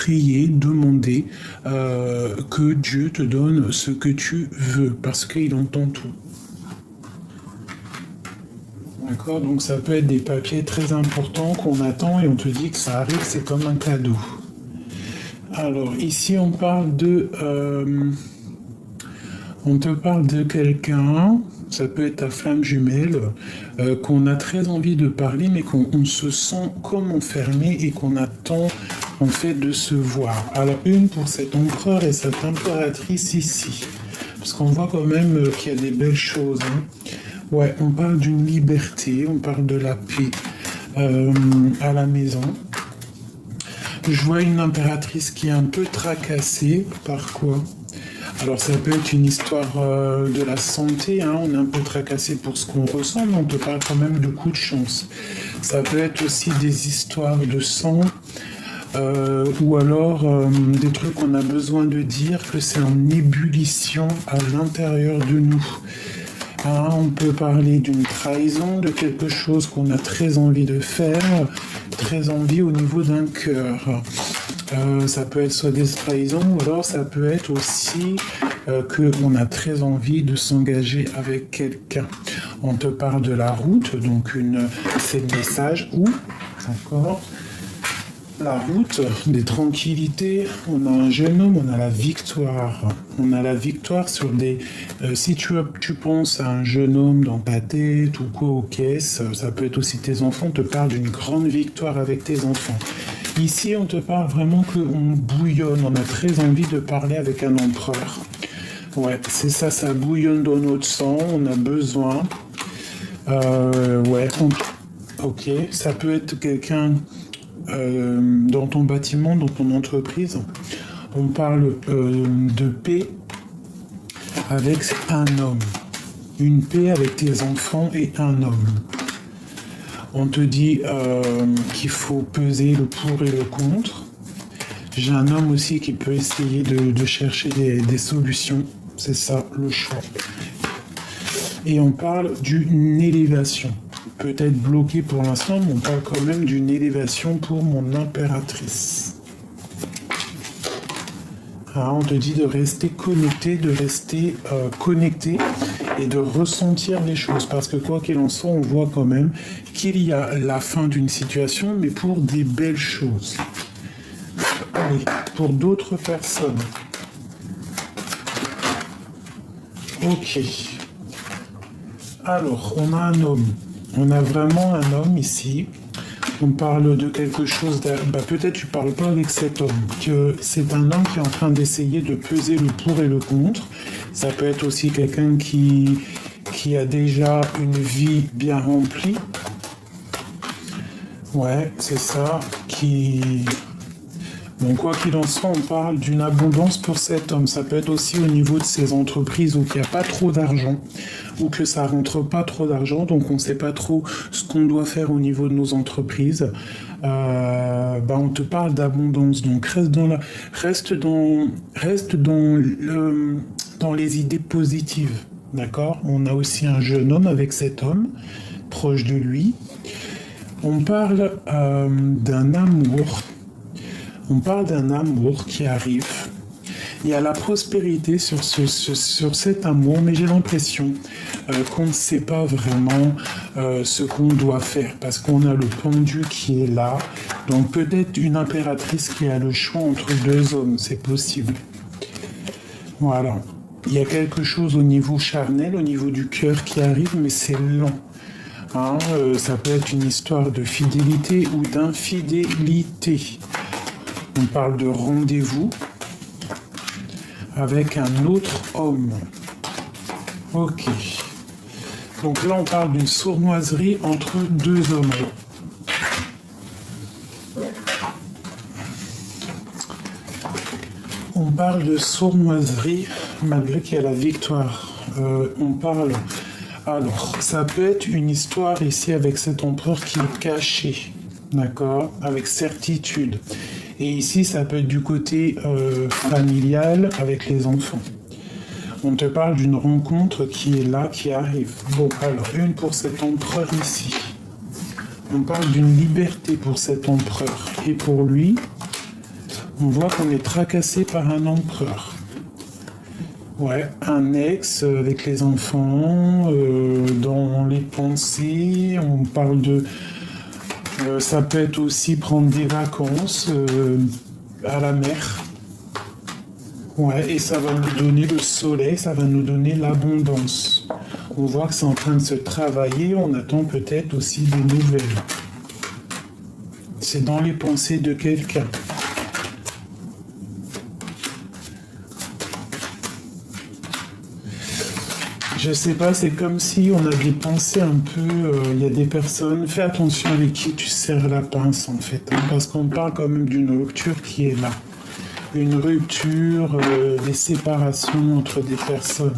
prier, demander que Dieu te donne ce que tu veux, parce qu'il entend tout. D'accord? Donc ça peut être des papiers très importants qu'on attend et on te dit que ça arrive, c'est comme un cadeau. Alors ici on parle on te parle de quelqu'un, ça peut être ta flamme jumelle, qu'on a très envie de parler, mais qu'on se sent comme enfermé et qu'on attend en fait de se voir. Alors une pour cet empereur et cette impératrice ici, parce qu'on voit quand même qu'il y a des belles choses. Hein. Ouais, on parle d'une liberté, on parle de la paix à la maison. Je vois une impératrice qui est un peu tracassée. Par quoi? Alors ça peut être une histoire de la santé, hein. On est un peu tracassé pour ce qu'on ressent, mais on te parle quand même de coups de chance. Ça peut être aussi des histoires de sang, ou alors des trucs qu'on a besoin de dire, que c'est en ébullition à l'intérieur de nous. Hein, on peut parler d'une trahison, de quelque chose qu'on a très envie de faire, très envie au niveau d'un cœur. Ça peut être soit des trahisons, ou alors ça peut être aussi qu'on a très envie de s'engager avec quelqu'un. On te parle de la route, donc c'est le message où, d'accord, la route, des tranquillités, on a un jeune homme, on a la victoire. On a la victoire sur des... si tu penses à un jeune homme dans ta tête ou quoi aux caisses, ça peut être aussi tes enfants, on te parle d'une grande victoire avec tes enfants. Ici, on te parle vraiment qu'on bouillonne, on a très envie de parler avec un empereur. Ouais, c'est ça, ça bouillonne dans notre sang, on a besoin. Ok, ça peut être quelqu'un... dans ton bâtiment, dans ton entreprise, on parle de paix avec un homme. Une paix avec tes enfants et un homme. On te dit qu'il faut peser le pour et le contre. J'ai un homme aussi qui peut essayer de chercher des solutions. C'est ça, le choix. Et on parle d'une élévation. Peut-être bloqué pour l'instant, mais on parle quand même d'une élévation pour mon impératrice. Ah, on te dit de rester connecté, et de ressentir les choses. Parce que quoi qu'il en soit, on voit quand même qu'il y a la fin d'une situation, mais pour des belles choses. Oui, pour d'autres personnes. Ok. Alors, on a un homme. On a vraiment un homme ici. On parle de quelque chose... peut-être tu parles pas avec cet homme. Que c'est un homme qui est en train d'essayer de peser le pour et le contre. Ça peut être aussi quelqu'un qui a déjà une vie bien remplie. Ouais, c'est ça. Bon, quoi qu'il en soit, on parle d'une abondance pour cet homme. Ça peut être aussi au niveau de ses entreprises où il n'y a pas trop d'argent, ou que ça rentre pas trop d'argent, donc on ne sait pas trop ce qu'on doit faire au niveau de nos entreprises. On te parle d'abondance, donc reste dans les idées positives, d'accord? On a aussi un jeune homme avec cet homme, proche de lui. On parle d'un amour. On parle d'un amour qui arrive. Il y a la prospérité sur cet amour, mais j'ai l'impression qu'on ne sait pas vraiment ce qu'on doit faire, parce qu'on a le pendu qui est là. Donc peut-être une impératrice qui a le choix entre deux hommes, c'est possible. Voilà. Il y a quelque chose au niveau charnel, au niveau du cœur qui arrive, mais c'est lent. Hein, ça peut être une histoire de fidélité ou d'infidélité. On parle de rendez-vous avec un autre homme. Ok. Donc là, on parle d'une sournoiserie entre deux hommes. On parle de sournoiserie malgré qu'il y a la victoire. On parle... Alors, ça peut être une histoire ici avec cet empereur qui est caché. D'accord? Avec certitude. Et ici, ça peut être du côté familial avec les enfants. On te parle d'une rencontre qui est là, qui arrive. Bon, alors, une pour cet empereur ici. On parle d'une liberté pour cet empereur. Et pour lui, On voit qu'on est tracassé par un empereur. Ouais, un ex avec les enfants, dans les pensées, on parle de... ça peut être aussi prendre des vacances à la mer. Ouais, et ça va nous donner le soleil, ça va nous donner l'abondance. On voit que c'est en train de se travailler, on attend peut-être aussi des nouvelles. C'est dans les pensées de quelqu'un. Je sais pas, c'est comme si on a des pensées un peu... Il y a des personnes, fais attention avec qui tu serres la pince en fait, hein, parce qu'on parle quand même d'une rupture qui est là. Une rupture, des séparations entre des personnes,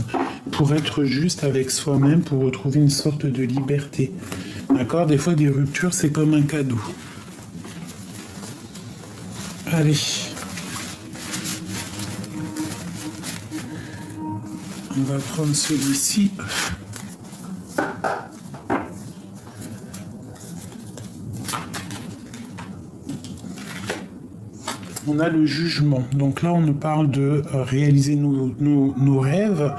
pour être juste avec soi-même, pour retrouver une sorte de liberté. D'accord? Des fois, des ruptures, c'est comme un cadeau. Allez. On va prendre celui-ci. On a le jugement. Donc là, on nous parle de réaliser nos rêves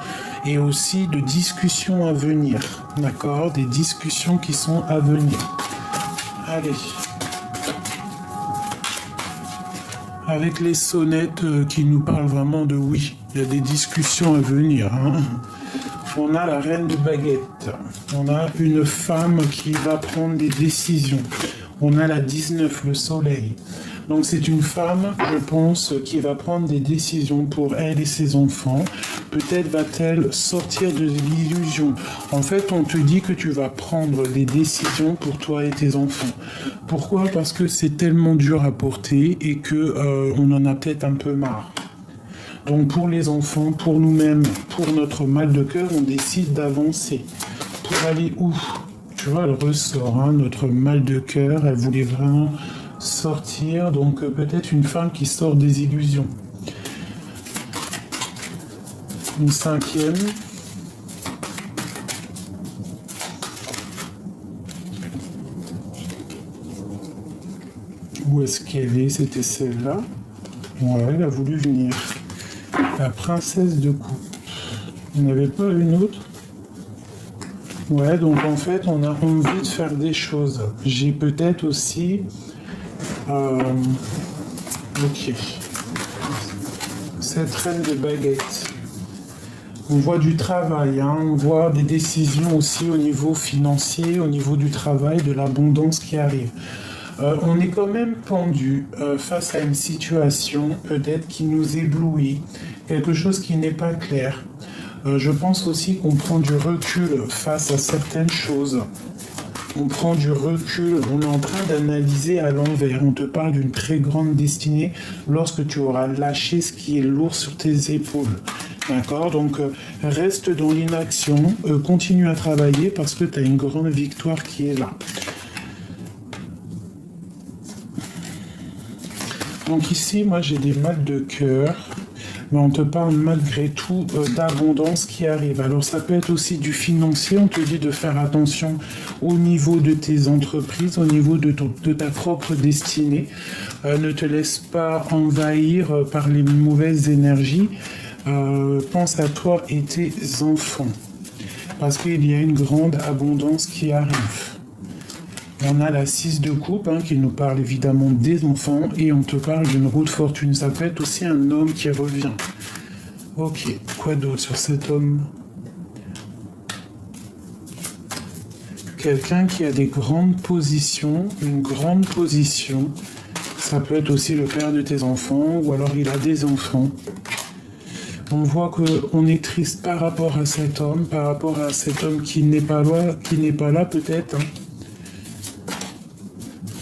et aussi de discussions à venir. D'accord? Des discussions qui sont à venir. Allez. Avec les sonnettes qui nous parlent vraiment de oui. Il y a des discussions à venir. Hein. On a la reine de baguette. On a une femme qui va prendre des décisions. On a la 19, le soleil. Donc c'est une femme, je pense, qui va prendre des décisions pour elle et ses enfants. Peut-être va-t-elle sortir de l'illusion. En fait, on te dit que tu vas prendre des décisions pour toi et tes enfants. Pourquoi? Parce que c'est tellement dur à porter et que on en a peut-être un peu marre. Donc pour les enfants, pour nous-mêmes, pour notre mal de cœur, on décide d'avancer. Pour aller où? Tu vois, elle ressort, hein, notre mal de cœur, elle voulait vraiment sortir, donc peut-être une femme qui sort des illusions. Une 5e. Où est-ce qu'elle est? C'était celle-là. Ouais, elle a voulu venir. La princesse de coupe. Il n'y en avait pas une autre? Ouais, donc en fait, on a envie de faire des choses. J'ai peut-être aussi... ok. Cette reine de baguette. On voit du travail, hein, on voit des décisions aussi au niveau financier, au niveau du travail, de l'abondance qui arrive. On est quand même pendu face à une situation peut-être qui nous éblouit, quelque chose qui n'est pas clair. Je pense aussi qu'on prend du recul face à certaines choses. On prend du recul, on est en train d'analyser à l'envers. On te parle d'une très grande destinée lorsque tu auras lâché ce qui est lourd sur tes épaules. D'accord? Donc reste dans l'inaction, continue à travailler parce que tu as une grande victoire qui est là. Donc ici, moi j'ai des mal de cœur, mais on te parle malgré tout d'abondance qui arrive. Alors ça peut être aussi du financier, on te dit de faire attention au niveau de tes entreprises, au niveau de ta propre destinée. Ne te laisse pas envahir par les mauvaises énergies. Pense à toi et tes enfants, parce qu'il y a une grande abondance qui arrive. On a la 6 de coupe hein, qui nous parle évidemment des enfants et on te parle d'une roue de fortune. Ça peut être aussi un homme qui revient. Ok, quoi d'autre sur cet homme? Quelqu'un qui a des grandes positions, une grande position. Ça peut être aussi le père de tes enfants ou alors il a des enfants. On voit qu'on est triste par rapport à cet homme qui n'est pas là peut-être. Hein.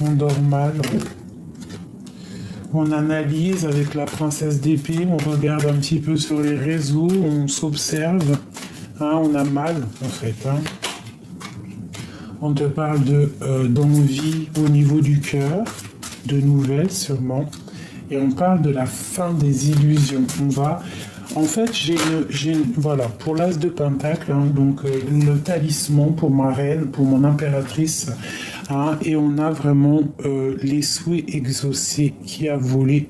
On dort mal. On analyse avec la princesse d'épée, on regarde un petit peu sur les réseaux, on s'observe. Hein, on a mal en fait. Hein. On te parle d'envie au niveau du cœur, de nouvelles sûrement. Et on parle de la fin des illusions. En fait, voilà, pour l'as de pentacle, hein, donc le talisman pour ma reine, pour mon impératrice, hein, et on a vraiment les souhaits exaucés qui a volé.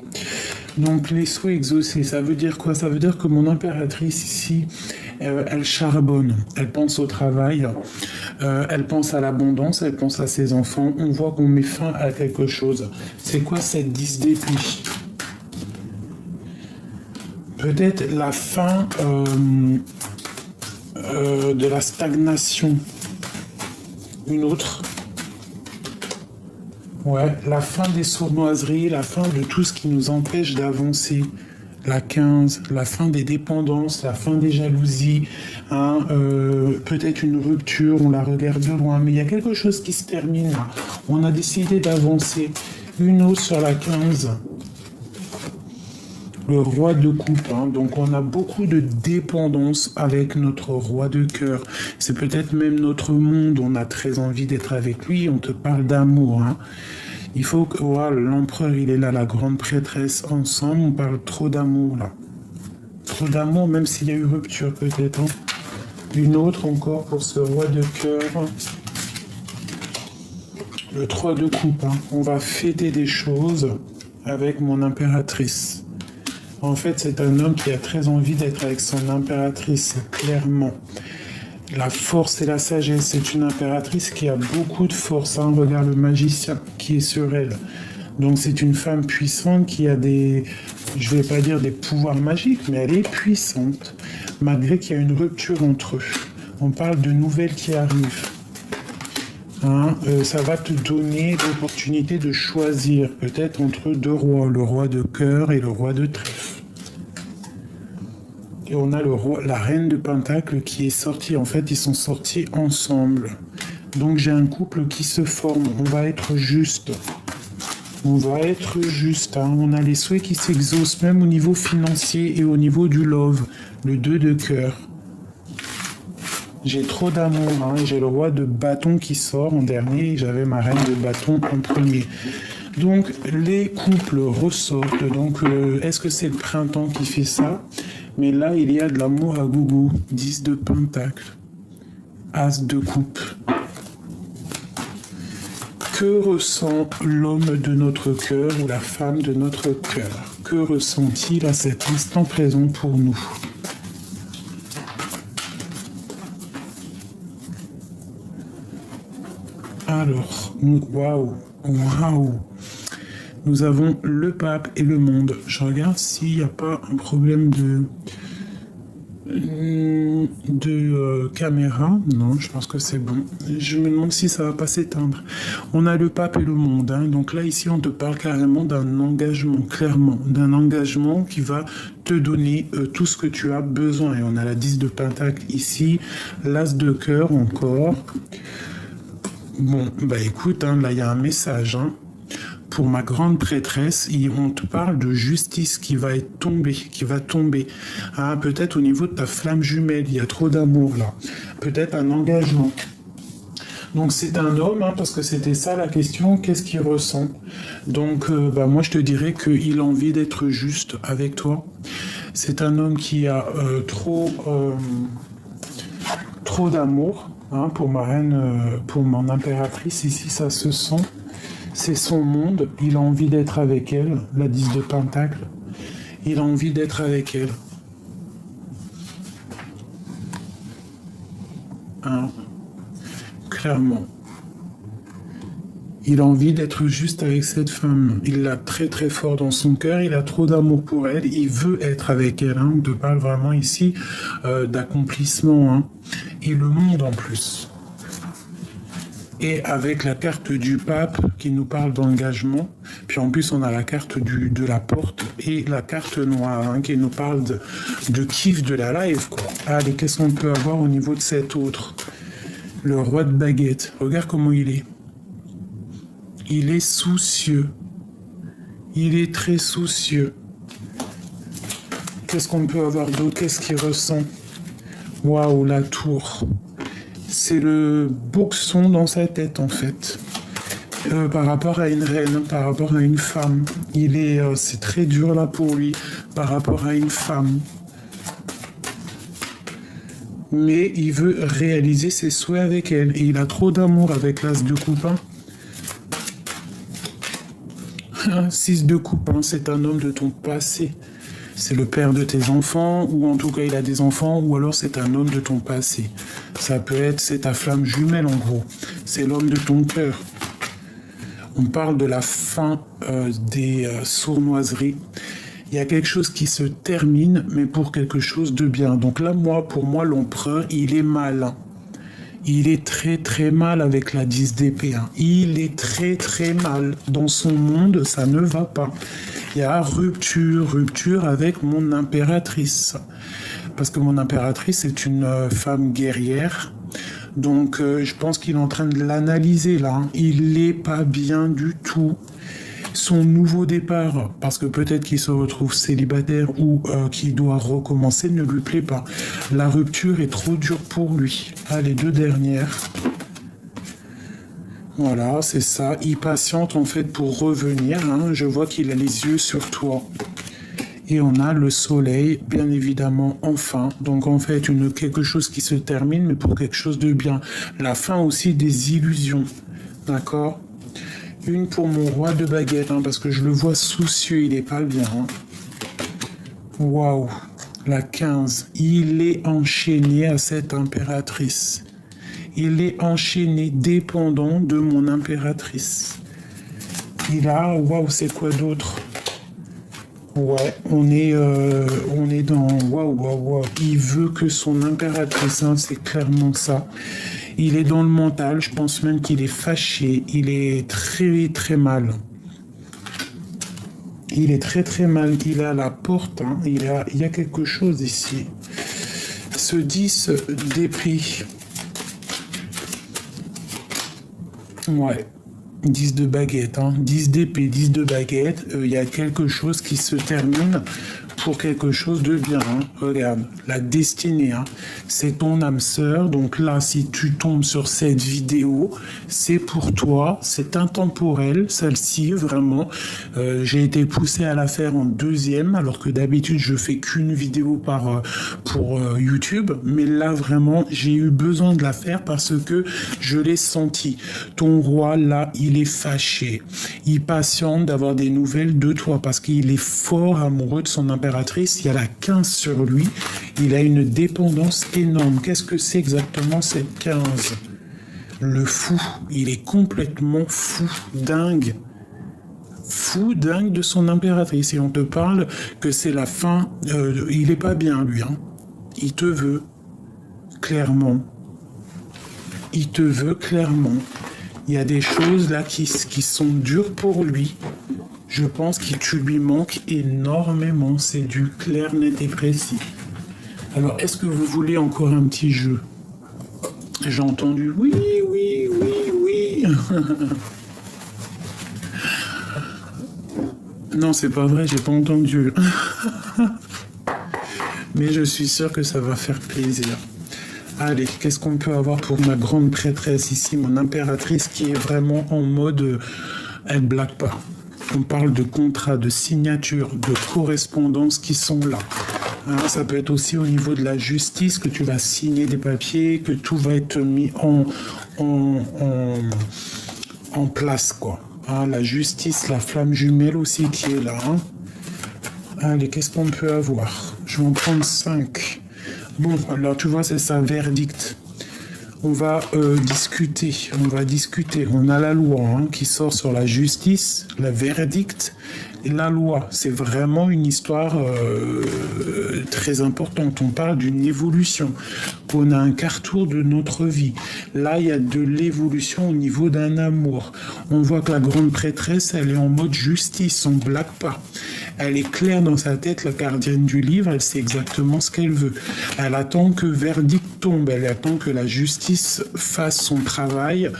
Donc les souhaits exaucés, ça veut dire quoi? Ça veut dire que mon impératrice ici, elle charbonne, elle pense au travail, elle pense à l'abondance, elle pense à ses enfants. On voit qu'on met fin à quelque chose. C'est quoi cette 10 d'épée? Peut-être la fin de la stagnation. Une autre. Ouais, la fin des sournoiseries, la fin de tout ce qui nous empêche d'avancer. La 15, la fin des dépendances, la fin des jalousies, hein, peut-être une rupture, on la regarde de loin, mais il y a quelque chose qui se termine. On a décidé d'avancer. Une autre sur la 15. Le roi de coupe, hein. Donc on a beaucoup de dépendance avec notre roi de cœur. C'est peut-être même notre monde, on a très envie d'être avec lui, on te parle d'amour. Hein. Il faut que voilà, l'empereur il est là, la grande prêtresse, ensemble, on parle trop d'amour là. Trop d'amour, même s'il y a eu rupture peut-être. Hein. Une autre encore pour ce roi de cœur. Le 3 de coupe, hein. On va fêter des choses avec mon impératrice. En fait, c'est un homme qui a très envie d'être avec son impératrice, clairement. La force et la sagesse, c'est une impératrice qui a beaucoup de force. Hein. Regarde le magicien qui est sur elle. Donc c'est une femme puissante qui a des, je vais pas dire des pouvoirs magiques, mais elle est puissante, malgré qu'il y a une rupture entre eux. On parle de nouvelles qui arrivent. Hein, ça va te donner l'opportunité de choisir peut-être entre deux rois, le roi de cœur et le roi de trèfle. Et on a le roi, la reine de Pentacle qui est sortie. En fait, ils sont sortis ensemble. Donc j'ai un couple qui se forme. On va être juste. On va être juste. Hein. On a les souhaits qui s'exaucent même au niveau financier et au niveau du love. Le 2 de cœur. J'ai trop d'amour, hein. J'ai le roi de bâton qui sort en dernier et j'avais ma reine de bâton en premier. Donc les couples ressortent. Donc est-ce que c'est le printemps qui fait ça? Mais là il y a de l'amour à gogo. 10 de pentacle. As de coupe. Que ressent l'homme de notre cœur ou la femme de notre cœur? Que ressent-il à cet instant présent pour nous? Alors, waouh, waouh. Nous avons le pape et le monde. Je regarde s'il n'y a pas un problème de caméra. Non, je pense que c'est bon. Je me demande si ça va pas s'éteindre. On a le pape et le monde. Hein. Donc là, ici, on te parle carrément d'un engagement, clairement. D'un engagement qui va te donner tout ce que tu as besoin. Et on a la 10 de pentacle ici, l'as de cœur encore. Bon, bah écoute, hein, là il y a un message. Hein. Pour ma grande prêtresse, on te parle de justice qui va être tombée, qui va tomber. Ah, peut-être au niveau de ta flamme jumelle, il y a trop d'amour là. Peut-être un engagement. Donc c'est un homme, hein, parce que c'était ça la question, qu'est-ce qu'il ressent? Donc bah, moi je te dirais qu'il a envie d'être juste avec toi. C'est un homme qui a trop d'amour. Hein, pour ma reine, pour mon impératrice, ici ça se sent, c'est son monde, il a envie d'être avec elle, la 10 de pentacle, il a envie d'être avec elle. Hein, clairement. Il a envie d'être juste avec cette femme. Il l'a très très fort dans son cœur, il a trop d'amour pour elle, il veut être avec elle. Hein. On te parle vraiment ici d'accomplissement. Hein. Et le monde en plus. Et avec la carte du pape qui nous parle d'engagement, puis en plus on a la carte de la porte et la carte noire hein, qui nous parle de kiff de la life. Quoi. Allez, qu'est-ce qu'on peut avoir au niveau de cet autre? Le roi de baguette, regarde comment il est. Il est soucieux. Il est très soucieux. Qu'est-ce qu'on peut avoir d'autre? Qu'est-ce qu'il ressent? Waouh, la tour. C'est le boxon dans sa tête, en fait. Par rapport à une reine, par rapport à une femme. C'est très dur, là, pour lui, par rapport à une femme. Mais il veut réaliser ses souhaits avec elle. Et il a trop d'amour avec l'as de coupe. 6 de coupe, hein, c'est un homme de ton passé. C'est le père de tes enfants, ou en tout cas il a des enfants, ou alors c'est un homme de ton passé. Ça peut être, c'est ta flamme jumelle en gros. C'est l'homme de ton cœur. On parle de la fin des sournoiseries. Il y a quelque chose qui se termine, mais pour quelque chose de bien. Donc là, pour moi, l'empereur, il est mal. Il est très très mal avec la 10 d'épée. Il est très très mal. Dans son monde, ça ne va pas. Il y a rupture avec mon impératrice. Parce que mon impératrice est une femme guerrière. Donc je pense qu'il est en train de l'analyser là. Il n'est pas bien du tout. Son nouveau départ, parce que peut-être qu'il se retrouve célibataire ou qu'il doit recommencer, ne lui plaît pas. La rupture est trop dure pour lui. Ah, les 2 dernières. Voilà, c'est ça. Il patiente en fait pour revenir. Hein. Je vois qu'il a les yeux sur toi. Et on a le soleil, bien évidemment, enfin. Donc en fait, quelque chose qui se termine, mais pour quelque chose de bien. La fin aussi des illusions. D'accord ? Une pour mon roi de baguette, parce que je le vois soucieux, il est pas bien. Waouh, la 15. Il est enchaîné à cette impératrice. Il est enchaîné, dépendant de mon impératrice. Il a, waouh, c'est quoi d'autre? Ouais, on est dans waouh. Il veut que son impératrice, c'est clairement ça. Il est dans le mental, je pense même qu'il est fâché. Il est très très mal. Il est très très mal. Il est à la porte. Il y a quelque chose ici. Ce 10 d'épée. Ouais. 10 de baguette, 10 d'épée, 10 de baguette, il y a quelque chose qui se termine pour quelque chose de bien. Regarde, la destinée, c'est ton âme sœur. Donc là, si tu tombes sur cette vidéo, c'est pour toi, c'est intemporel, celle-ci, vraiment. J'ai été poussé à la faire en 2e, alors que d'habitude, je fais qu'une vidéo pour YouTube. Mais là, vraiment, j'ai eu besoin de la faire parce que je l'ai senti. Ton roi, là, il est fâché. Il patiente d'avoir des nouvelles de toi parce qu'il est fort amoureux de son impératrice. Il y a la 15 sur lui. Il a une dépendance énorme. Qu'est-ce que c'est exactement cette 15? Le fou. Il est complètement fou, dingue. Fou, dingue de son impératrice. Et on te parle que c'est la fin. Il est pas bien, lui. Il te veut. Clairement. Il te veut clairement. Il y a des choses là qui sont dures pour lui. Je pense que tu lui manques énormément. C'est du clair, net et précis. Alors, est-ce que vous voulez encore un petit jeu? J'ai entendu oui. Non, c'est pas vrai, j'ai pas entendu. Mais je suis sûr que ça va faire plaisir. Allez, qu'est-ce qu'on peut avoir pour ma grande prêtresse ici, mon impératrice qui est vraiment en mode... elle blague pas. On parle de contrats, de signatures, de correspondances qui sont là. Ça peut être aussi au niveau de la justice, que tu vas signer des papiers, que tout va être mis en place, quoi. La justice, la flamme jumelle aussi qui est là. Allez, qu'est-ce qu'on peut avoir? Je vais en prendre 5. Bon, alors tu vois, c'est ça, verdict. On va discuter. On a la loi qui sort sur la justice, le verdict. Et la loi, c'est vraiment une histoire très importante. On parle d'une évolution. On a un carrefour de notre vie. Là, il y a de l'évolution au niveau d'un amour. On voit que la grande prêtresse, elle est en mode justice, on ne blague pas. Elle est claire dans sa tête, la gardienne du livre, elle sait exactement ce qu'elle veut. Elle attend que verdict tombe, elle attend que la justice fasse son travail,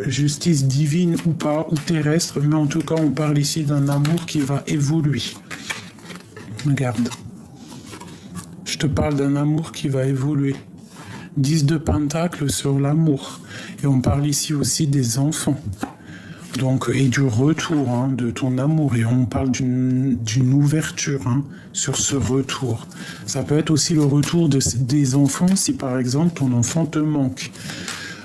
justice divine ou pas, ou terrestre, mais en tout cas, on parle ici d'un amour qui va évoluer. Regarde. Je te parle d'un amour qui va évoluer. 10 de pentacles sur l'amour. Et on parle ici aussi des enfants. Donc, et du retour de ton amour. Et on parle d'une ouverture sur ce retour. Ça peut être aussi le retour des enfants si par exemple ton enfant te manque.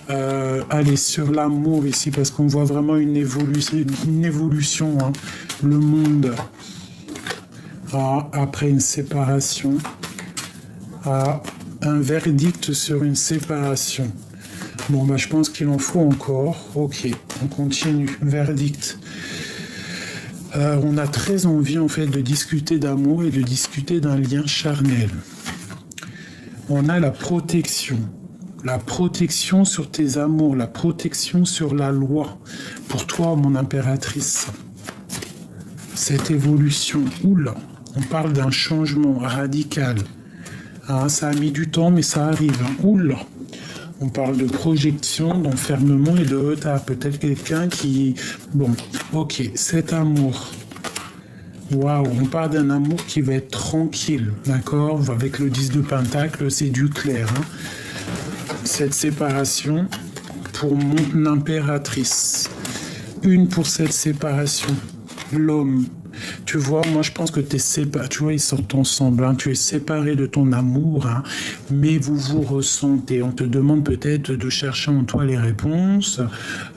Allez, sur l'amour ici, parce qu'on voit vraiment une évolution, hein. Le monde, après une séparation, un verdict sur une séparation. Bon, bah, je pense qu'il en faut encore. Ok, on continue. Verdict. On a très envie, en fait, de discuter d'amour et de discuter d'un lien charnel. On a la protection. La protection sur tes amours, la protection sur la loi. Pour toi, mon impératrice. Cette évolution. Oula, on parle d'un changement radical. Ah, ça a mis du temps, mais ça arrive. Hein. Oula. On parle de projection, d'enfermement et de retard. Peut-être quelqu'un qui... Bon, ok, cet amour. Waouh, on parle d'un amour qui va être tranquille, d'accord? Avec le 10 de Pentacle, c'est du clair. Hein. Cette séparation pour mon impératrice. Une pour cette séparation. L'homme. Tu vois, moi je pense que tu es séparé, tu vois, ils sortent ensemble, hein, tu es séparé de ton amour, hein, mais vous vous ressentez. On te demande peut-être de chercher en toi les réponses.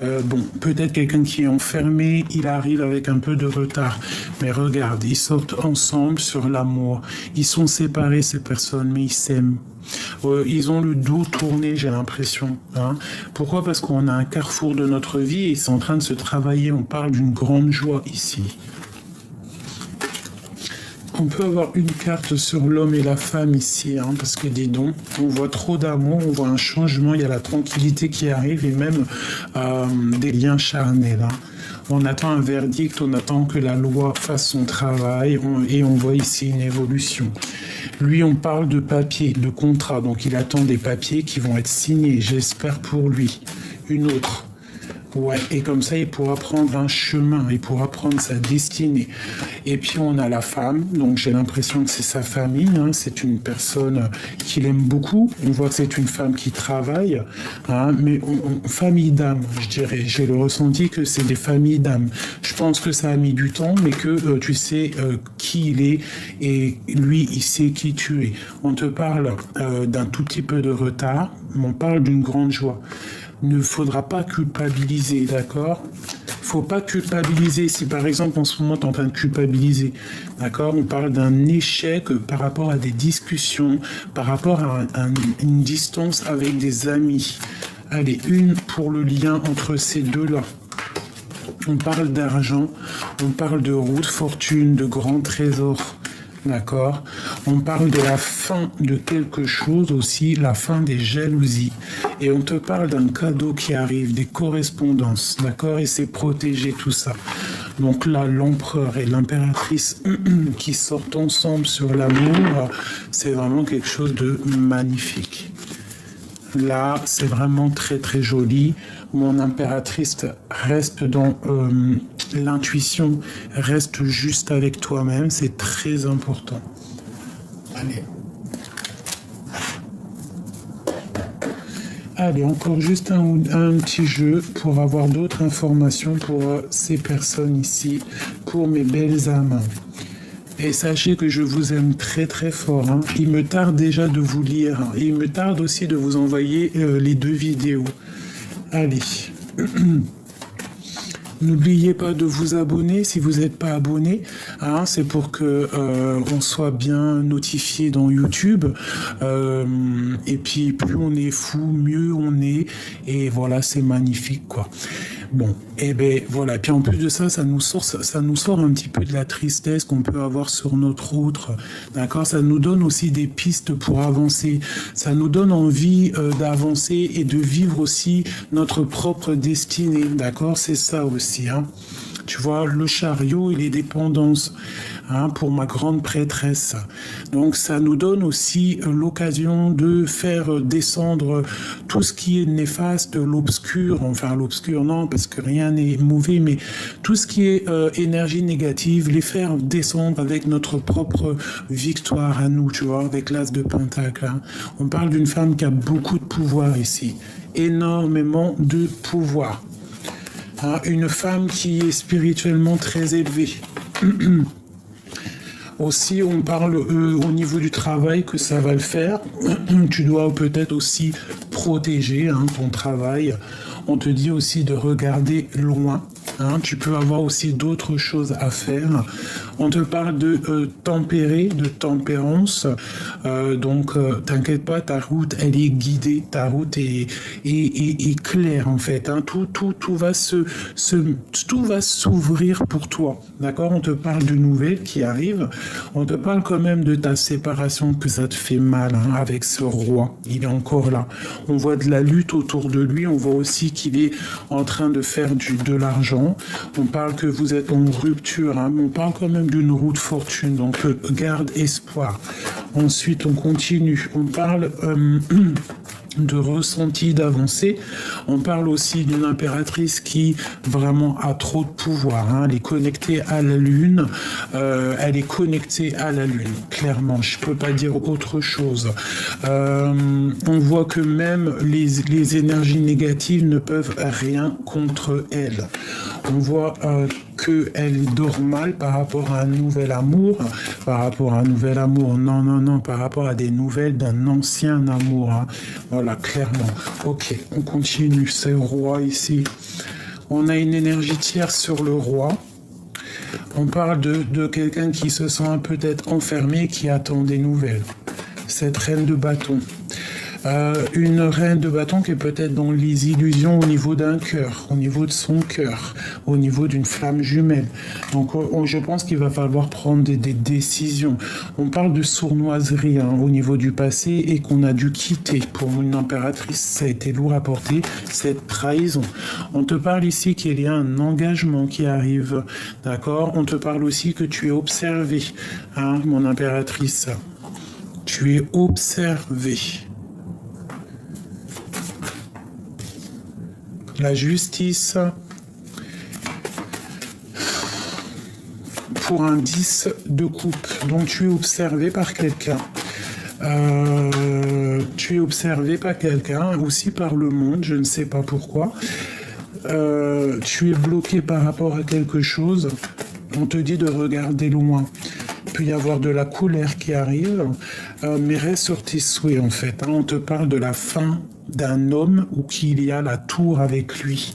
Bon, peut-être quelqu'un qui est enfermé, il arrive avec un peu de retard. Mais regarde, ils sortent ensemble sur l'amour. Ils sont séparés, ces personnes, mais ils s'aiment. Ils ont le dos tourné, j'ai l'impression. Hein. Pourquoi? Parce qu'on a un carrefour de notre vie et c'est en train de se travailler. On parle d'une grande joie ici. On peut avoir une carte sur l'homme et la femme ici, hein, parce que dis donc, on voit trop d'amour, on voit un changement, il y a la tranquillité qui arrive et même des liens charnels. Hein. On attend un verdict, on attend que la loi fasse son travail et on voit ici une évolution. Lui, on parle de papier, de contrat, donc il attend des papiers qui vont être signés, j'espère pour lui. Une autre. Ouais, et comme ça, il pourra prendre un chemin, il pourra prendre sa destinée. Et puis, on a la femme, donc j'ai l'impression que c'est sa famille, hein, c'est une personne qu'il aime beaucoup. On voit que c'est une femme qui travaille, hein, mais famille d'âme, je dirais. J'ai le ressenti que c'est des familles d'âme. Je pense que ça a mis du temps, mais que tu sais qui il est, et lui, il sait qui tu es. On te parle d'un tout petit peu de retard, mais on parle d'une grande joie. Ne faudra pas culpabiliser, d'accord? Faut pas culpabiliser. Si par exemple en ce moment tu es en train de culpabiliser, d'accord? On parle d'un échec par rapport à des discussions, par rapport à une distance avec des amis. Allez, une pour le lien entre ces deux-là. On parle d'argent, on parle de route, fortune, de grands trésors. D'accord. On parle de la fin de quelque chose aussi, la fin des jalousies. Et on te parle d'un cadeau qui arrive, des correspondances, d'accord? Et c'est protégé tout ça. Donc là, l'empereur et l'impératrice qui sortent ensemble sur l'amour, c'est vraiment quelque chose de magnifique. Là, c'est vraiment très très joli. Mon impératrice reste dans l'intuition, reste juste avec toi-même, c'est très important. Allez. Allez, encore juste un petit jeu pour avoir d'autres informations pour ces personnes ici, pour mes belles âmes. Et sachez que je vous aime très très fort. Hein. Il me tarde déjà de vous lire. Hein. Et il me tarde aussi de vous envoyer les 2 vidéos. Allez. N'oubliez pas de vous abonner si vous n'êtes pas abonné. Hein, c'est pour que on soit bien notifié dans YouTube. Et puis plus on est fou, mieux on est. Et voilà, c'est magnifique quoi. Bon, et ben voilà. Puis en plus de ça, ça nous sort un petit peu de la tristesse qu'on peut avoir sur notre autre. D'accord, ça nous donne aussi des pistes pour avancer. Ça nous donne envie d'avancer et de vivre aussi notre propre destinée. D'accord, c'est ça aussi. Hein. Tu vois, le chariot et les dépendances, hein, pour ma grande prêtresse. Donc ça nous donne aussi l'occasion de faire descendre tout ce qui est néfaste, l'obscur, enfin l'obscur non, parce que rien n'est mauvais, mais tout ce qui est énergie négative, les faire descendre avec notre propre victoire à nous, tu vois, avec l'as de Pentacle. Hein. On parle d'une femme qui a beaucoup de pouvoir ici, énormément de pouvoir. Hein, une femme qui est spirituellement très élevée. Aussi, on parle au niveau du travail que ça va le faire. Tu dois peut-être aussi protéger ton travail. On te dit aussi de regarder loin. Tu peux avoir aussi d'autres choses à faire. On te parle de tempérer, de tempérance. Donc, t'inquiète pas, ta route, elle est guidée. Ta route est claire, en fait. Tout va tout va s'ouvrir pour toi. D'accord? On te parle de nouvelles qui arrivent. On te parle quand même de ta séparation, que ça te fait mal avec ce roi. Il est encore là. On voit de la lutte autour de lui. On voit aussi qu'il est en train de faire de l'argent. On parle que vous êtes en rupture. On parle quand même d'une roue de fortune. Donc, garde espoir. Ensuite, on continue. On parle de ressenti d'avancée. On parle aussi d'une impératrice qui vraiment a trop de pouvoir. Elle est connectée à la lune. Elle est connectée à la lune. Clairement, je peux pas dire autre chose. On voit que même les énergies négatives ne peuvent rien contre elle. On voit qu'elle dort mal par rapport à un nouvel amour. Par rapport à un nouvel amour. Non. Par rapport à des nouvelles d'un ancien amour. Voilà, clairement. Ok, on continue. C'est le roi ici. On a une énergie tierce sur le roi. On parle de quelqu'un qui se sent peut-être enfermé, qui attend des nouvelles. Cette reine de bâton. Une reine de bâton qui est peut-être dans les illusions au niveau d'un cœur, au niveau de son cœur, au niveau d'une flamme jumelle. Donc je pense qu'il va falloir prendre des décisions. On parle de sournoiserie au niveau du passé et qu'on a dû quitter. Pour une impératrice, ça a été lourd à porter, cette trahison. On te parle ici qu'il y a un engagement qui arrive, d'accord? On te parle aussi que tu es observé, mon impératrice. Tu es observé. La justice pour un 10 de coupe. Donc tu es observé par quelqu'un. Tu es observé par quelqu'un, aussi par le monde, je ne sais pas pourquoi. Tu es bloqué par rapport à quelque chose. On te dit de regarder loin. Il peut y avoir de la colère qui arrive, mais reste sur tes souhaits en fait. On te parle de la fin d'un homme ou qu'il y a la tour avec lui.